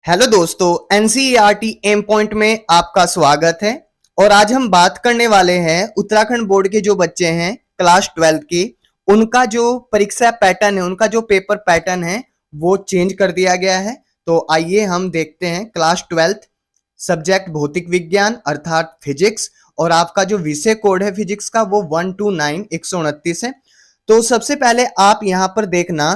Hello दोस्तों, NCERT M point में आपका स्वागत है। और आज हम बात करने वाले हैं उत्तराखंड बोर्ड के जो बच्चे हैं क्लास 12 के, उनका जो परीक्षा पैटर्न है, उनका जो पेपर पैटर्न है वो चेंज कर दिया गया है। तो आइए हम देखते हैं। क्लास 12 सब्जेक्ट भौतिक विज्ञान अर्थात फिजिक्स, और आपका जो विषय कोड है फिजिक्स का वो 129 है। तो सबसे पहले आप यहाँ पर देखना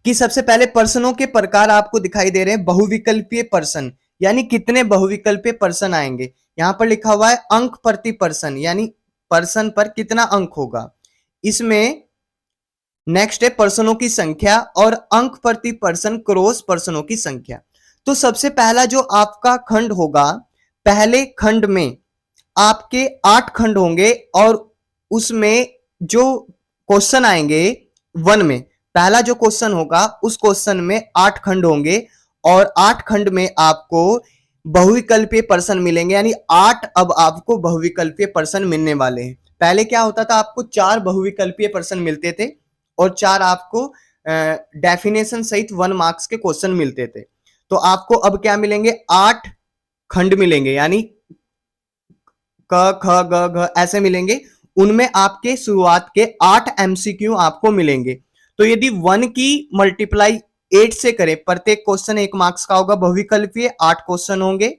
कि सबसे पहले पर्सनों के प्रकार आपको दिखाई दे रहे हैं। बहुविकल्पीय पर्सन यानी कितने बहुविकल्पीय पर्सन आएंगे। यहां पर लिखा हुआ है अंक प्रति पर्सन, यानी पर्सन पर कितना अंक होगा। इसमें नेक्स्ट है पर्सनों की संख्या और अंक प्रति पर्सन क्रॉस पर्सनों की संख्या। तो सबसे पहला जो आपका खंड होगा, पहले खंड में आपके 8 खंड होंगे और उसमें जो क्वेश्चन आएंगे 1 में, पहला जो क्वेश्चन होगा उस क्वेश्चन में 8 खंड होंगे और 8 खंड में आपको बहुविकल्पीय पर्सन मिलेंगे, यानी 8 अब आपको बहुविकल्पीय पर्सन मिलने वाले हैं। पहले क्या होता था, आपको 4 बहुविकल्पीय पर्सन मिलते थे और 4 आपको डेफिनेशन सहित 1 मार्क्स के क्वेश्चन मिलते थे। तो आपको अब क्या मिलेंगे, 8 खंड मिलेंगे, यानी क ख ग घ ऐसे मिलेंगे। उनमें आपके शुरुआत के 8 एमसीक्यू आपको मिलेंगे। तो यदि 1 की मल्टीप्लाई 8 से करें, प्रत्येक क्वेश्चन 1 मार्क्स का होगा, बहुविकल्पीय 8 क्वेश्चन होंगे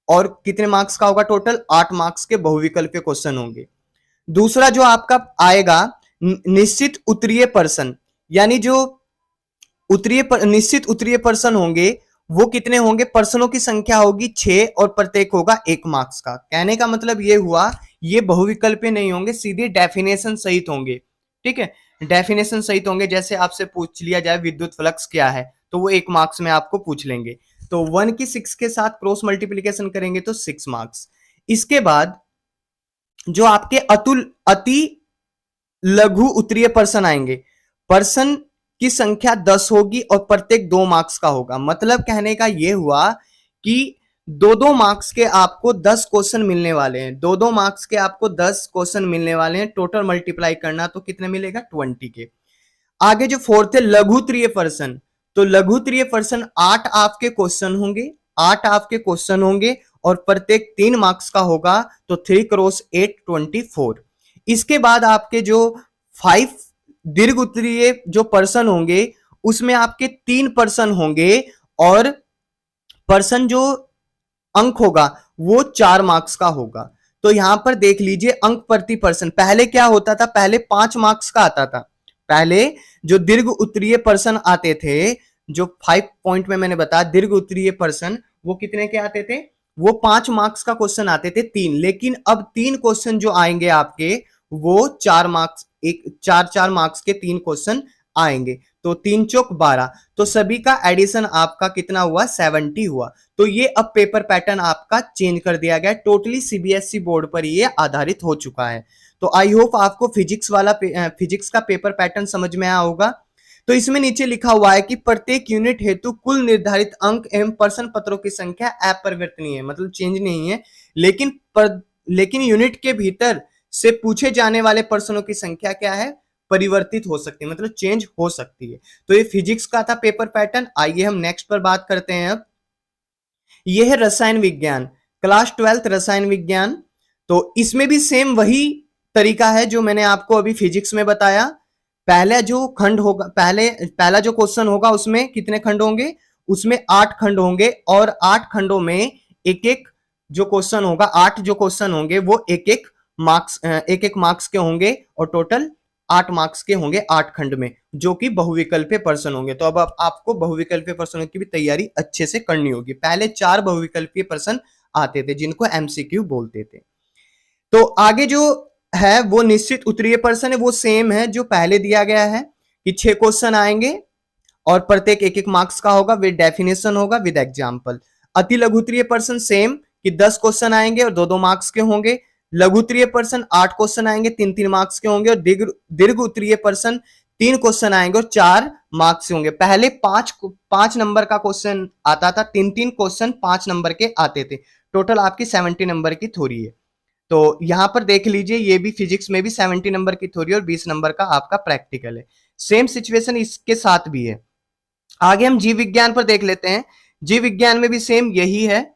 और कितने मार्क्स का होगा, टोटल 8 मार्क्स के बहुविकल्पीय क्वेश्चन होंगे। दूसरा जो आपका आएगा निश्चित उत्तरीय पर्सन, यानी जो निश्चित उत्तरीय पर्सन होंगे वो कितने होंगे, पर्सनों की संख्या होगी 6 और प्रत्येक होगा 1 मार्क्स का। कहने का मतलब ये हुआ, ये बहुविकल्पीय नहीं होंगे, सीधे डेफिनेशन सहित होंगे। ठीक है, डेफिनेशन सहित होंगे। जैसे आपसे पूछ लिया जाए विद्युत फ्लक्स क्या है, तो वो 1 मार्क्स में आपको पूछ लेंगे। तो 1 की 6 के साथ क्रॉस मल्टीप्लीकेशन करेंगे तो 6 मार्क्स। इसके बाद जो आपके अति लघु उत्तरीय पर्सन आएंगे, पर्सन की संख्या 10 होगी और प्रत्येक 2 मार्क्स का होगा। मतलब कहने का यह हुआ कि 2-2 मार्क्स के आपको 10 क्वेश्चन मिलने वाले हैं। 2-2 मार्क्स के आपको 10 क्वेश्चन मिलने वाले हैं। टोटल मल्टीप्लाई करना तो कितने मिलेगा, 20 के। आगे जो फोर्थ है लघुत्तरीय पर्सन, तो लघुत्तरीय पर्सन 8 आपके क्वेश्चन होंगे, 8 आपके क्वेश्चन होंगे और प्रत्येक 3 मार्क्स का होगा। तो 3 क्रॉस 8 24। इसके बाद आपके जो 5 दीर्घ उत्तरीय जो पर्सन होंगे उसमें आपके 3 पर्सन होंगे और पर्सन जो अंक होगा वो 4 मार्क्स का होगा। तो यहां पर देख लीजिए अंक प्रति पर्सन, पहले क्या होता था, पहले 5 मार्क्स का आता था। पहले जो दीर्घ उत्तरीय पर्सन आते थे, जो 5 पॉइंट में मैंने बताया दीर्घ उत्तरीय पर्सन, वो कितने के आते थे, वो 5 मार्क्स का क्वेश्चन आते थे 3। लेकिन अब 3 क्वेश्चन जो आएंगे आपके वो 4 मार्क्स, एक 4 मार्क्स के 3 क्वेश्चन आएंगे। तो 3 चौक 12, तो सभी का एडिशन आपका कितना हुआ, 70 हुआ। तो ये अब पेपर पैटर्न आपका चेंज कर दिया गया, टोटली सीबीएसई बोर्ड पर ये आधारित हो चुका है। तो आई होप आपको फिजिक्स का पेपर पैटर्न समझ में आया होगा। तो इसमें नीचे लिखा हुआ है कि प्रत्येक यूनिट हेतु कुल निर्धारित अंक एवं प्रश्न पत्रों की संख्या अपरिवर्तनीय है, मतलब चेंज नहीं है। लेकिन यूनिट के भीतर से पूछे जाने वाले प्रश्नों की संख्या क्या है, परिवर्तित हो सकती है, मतलब चेंज हो सकती है। तो ये फिजिक्स का था पेपर पैटर्न। आइए हम नेक्स्ट पर बात करते हैं। अब यह है रसायन विज्ञान, क्लास 12 रसायन विज्ञान। तो इसमें भी सेम वही तरीका है जो मैंने आपको अभी फिजिक्स में बताया। पहला जो खंड होगा, पहला जो क्वेश्चन होगा उसमें कितने खंड होंगे, उसमें 8 खंड होंगे और 8 खंडों में एक एक जो क्वेश्चन होगा, 8 जो क्वेश्चन होंगे वो एक एक मार्क्स के होंगे और टोटल 8 मार्क्स के होंगे 8 खंड में, जो कि बहुविकल्पीय प्रश्न होंगे। तो अब आपको बहुविकल्पीय प्रश्नों की भी तैयारी अच्छे से करनी होगी। पहले 4 बहुविकल्पीय प्रश्न आते थे जिनको एमसीक्यू बोलते थे। तो आगे जो है वो निश्चित उत्तरीय प्रश्न है, वो सेम है जो पहले दिया गया है कि 6 क्वेश्चन आएंगे और प्रत्येक 1-1 मार्क्स का होगा, विद डेफिनेशन होगा, विद एग्जाम्पल। अति लघुत्तरीय प्रश्न सेम कि 10 क्वेश्चन आएंगे और 2-2 मार्क्स के होंगे। लघुत्तरीय प्रश्न 8 क्वेश्चन आएंगे, 3-3 मार्क्स के होंगे और दीर्घ उत्तरीय प्रश्न 3 क्वेश्चन आएंगे और 4 मार्क्स के होंगे। पहले 5 नंबर का क्वेश्चन आता था, 3-3 क्वेश्चन 5 नंबर के आते थे। टोटल आपकी 70 नंबर की थ्योरी है। तो यहां पर देख लीजिए, ये भी फिजिक्स में भी 70 नंबर की थ्योरी और 20 नंबर का आपका प्रैक्टिकल है। सेम सिचुएशन इसके साथ भी है। आगे हम जीव विज्ञान पर देख लेते हैं जीव विज्ञान में भी सेम यही है,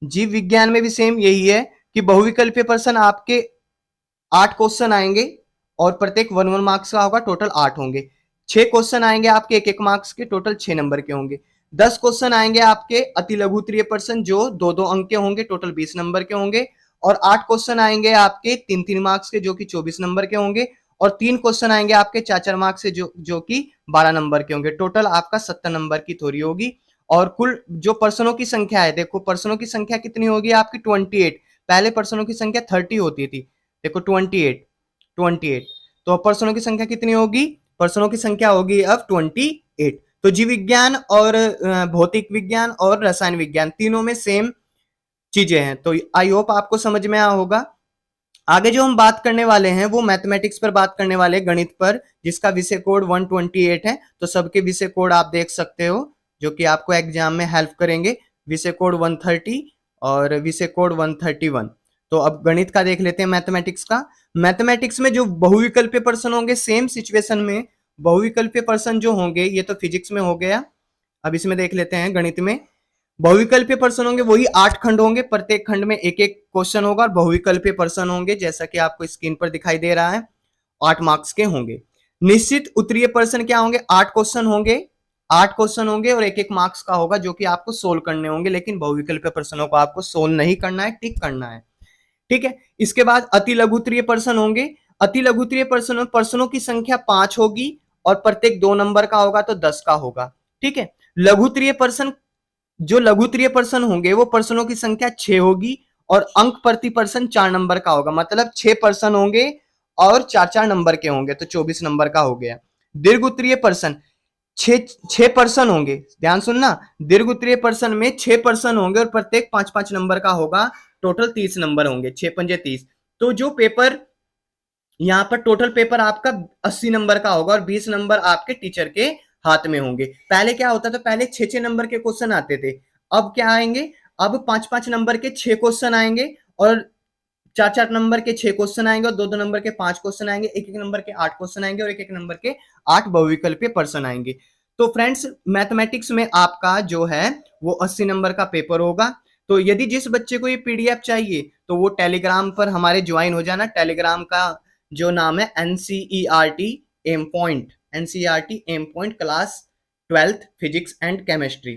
जीव विज्ञान में भी सेम यही है कि बहुविकल्पीय प्रश्न आपके 8 क्वेश्चन आएंगे और प्रत्येक 1 मार्क्स का होगा, टोटल 8 होंगे। 6 क्वेश्चन आएंगे आपके 1 मार्क्स के, टोटल 6 नंबर के होंगे। 10 क्वेश्चन आएंगे आपके अति लघु उत्तरीय प्रश्न जो 2 अंक के होंगे, टोटल 20 नंबर के होंगे। और 8 क्वेश्चन आएंगे आपके 3 मार्क्स के जो कि 24 नंबर के होंगे। और 3 क्वेश्चन आएंगे आपके 4 मार्क्स से जो कि 12 नंबर के होंगे। टोटल आपका 70 नंबर की थ्योरी होगी। और कुल जो प्रश्नों की संख्या है, देखो प्रश्नों की संख्या कितनी होगी आपकी 28। पहले प्रश्नों की संख्या 30 होती थी, देखो 28। तो प्रश्नों की संख्या कितनी होगी, प्रश्नों की संख्या होगी अब 28। तो जीव विज्ञान और भौतिक विज्ञान और रसायन विज्ञान तीनों में सेम चीजें हैं। तो आई होप आपको समझ में आया होगा। आगे जो हम बात करने वाले हैं वो मैथमेटिक्स पर बात करने वाले, गणित पर, जिसका विषय कोड 128 है। तो सबके विषय कोड आप देख सकते हो जो कि आपको एग्जाम में हेल्प करेंगे। विषय कोड 130 और विषय कोड 131। तो अब गणित का देख लेते हैं, मैथमेटिक्स का। मैथमेटिक्स में जो बहुविकल्पीय प्रश्न होंगे, सेम सिचुएशन में बहुविकल्पीय प्रश्न जो होंगे, ये तो फिजिक्स में हो गया। अब इसमें देख लेते हैं गणित में। बहुविकल्पीय प्रश्न होंगे वही 8 खंड होंगे, प्रत्येक खंड में एक एक क्वेश्चन होगा और बहुविकल्पीय प्रश्न होंगे जैसा कि आपको स्क्रीन पर दिखाई दे रहा है, 8 मार्क्स के होंगे। निश्चित उत्तरीय प्रश्न क्या होंगे, 8 क्वेश्चन होंगे, 8 क्वेश्चन होंगे और एक एक मार्क्स का होगा जो कि आपको सोल्व करने होंगे। लेकिन बहुविकल्पीय प्रश्नों को आपको सोल्व नहीं करना है, टिक करना है, ठीक है। इसके बाद अति लघु उत्तरीय प्रश्न होंगे। अति लघु उत्तरीय प्रश्नों की संख्या 5 होगी और प्रत्येक 2 नंबर का होगा तो 10 का होगा, ठीक है। लघु उत्तरीय प्रश्न, जो लघु उत्तरीय प्रश्न होंगे वो प्रश्नों की संख्या 6 होगी और अंक प्रति प्रश्न 4 नंबर का होगा, मतलब 6 प्रश्न होंगे और 4 नंबर के होंगे तो 24 नंबर का हो गया। दीर्घ उत्तरीय प्रश्न 6 प्रश्न होंगे, ध्यान सुनना, दीर्घ उत्तरीय प्रश्न में 6 प्रश्न होंगे और प्रत्येक 5-5 नंबर का होगा, टोटल 30 नंबर होंगे, 6 पंजे 30। तो जो पेपर यहाँ पर टोटल पेपर आपका 80 नंबर का होगा और 20 नंबर आपके टीचर के हाथ में होंगे। पहले क्या होता था, पहले 6-6 नंबर के क्वेश्चन आते थे, अब क्या आएंगे, अब 5-5 नंबर के 6 क्वेश्चन आएंगे और 4-4 नंबर के 6 क्वेश्चन आएंगे और 2-2 नंबर के 5 क्वेश्चन आएंगे, 1-1 नंबर के 8 क्वेश्चन आएंगे और 1-1 नंबर के 8 बहुविकल्पीय प्रश्न आएंगे। तो फ्रेंड्स, मैथमेटिक्स में आपका जो है वो 80 नंबर का पेपर होगा। तो यदि जिस बच्चे को ये पीडीएफ चाहिए तो वो टेलीग्राम पर हमारे ज्वाइन हो जाना। टेलीग्राम का जो नाम है NCERT M point, NCERT M point class 12th physics and chemistry.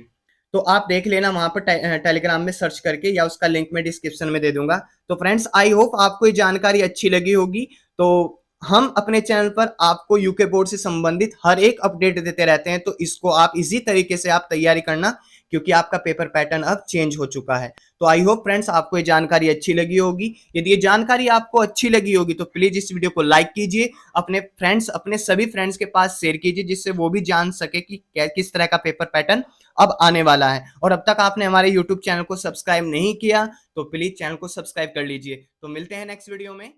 तो आप देख लेना वहां पर टेलीग्राम में सर्च करके, या उसका लिंक मैं डिस्क्रिप्शन में दे दूंगा। तो फ्रेंड्स, आई होप आपको ये जानकारी अच्छी लगी होगी। तो हम अपने चैनल पर आपको यूके बोर्ड से संबंधित हर एक अपडेट देते रहते हैं, तो इसको आप इसी तरीके से आप तैयारी करना क्योंकि आपका पेपर पैटर्न अब चेंज हो चुका है। तो आई होप फ्रेंड्स आपको ये जानकारी अच्छी लगी होगी। यदि ये जानकारी आपको अच्छी लगी होगी तो प्लीज इस वीडियो को लाइक कीजिए, अपने सभी फ्रेंड्स के पास शेयर कीजिए जिससे वो भी जान सके कि किस तरह का पेपर पैटर्न अब आने वाला है। और अब तक आपने हमारे यूट्यूब चैनल को सब्सक्राइब नहीं किया तो प्लीज चैनल को सब्सक्राइब कर लीजिए। तो मिलते हैं नेक्स्ट वीडियो में।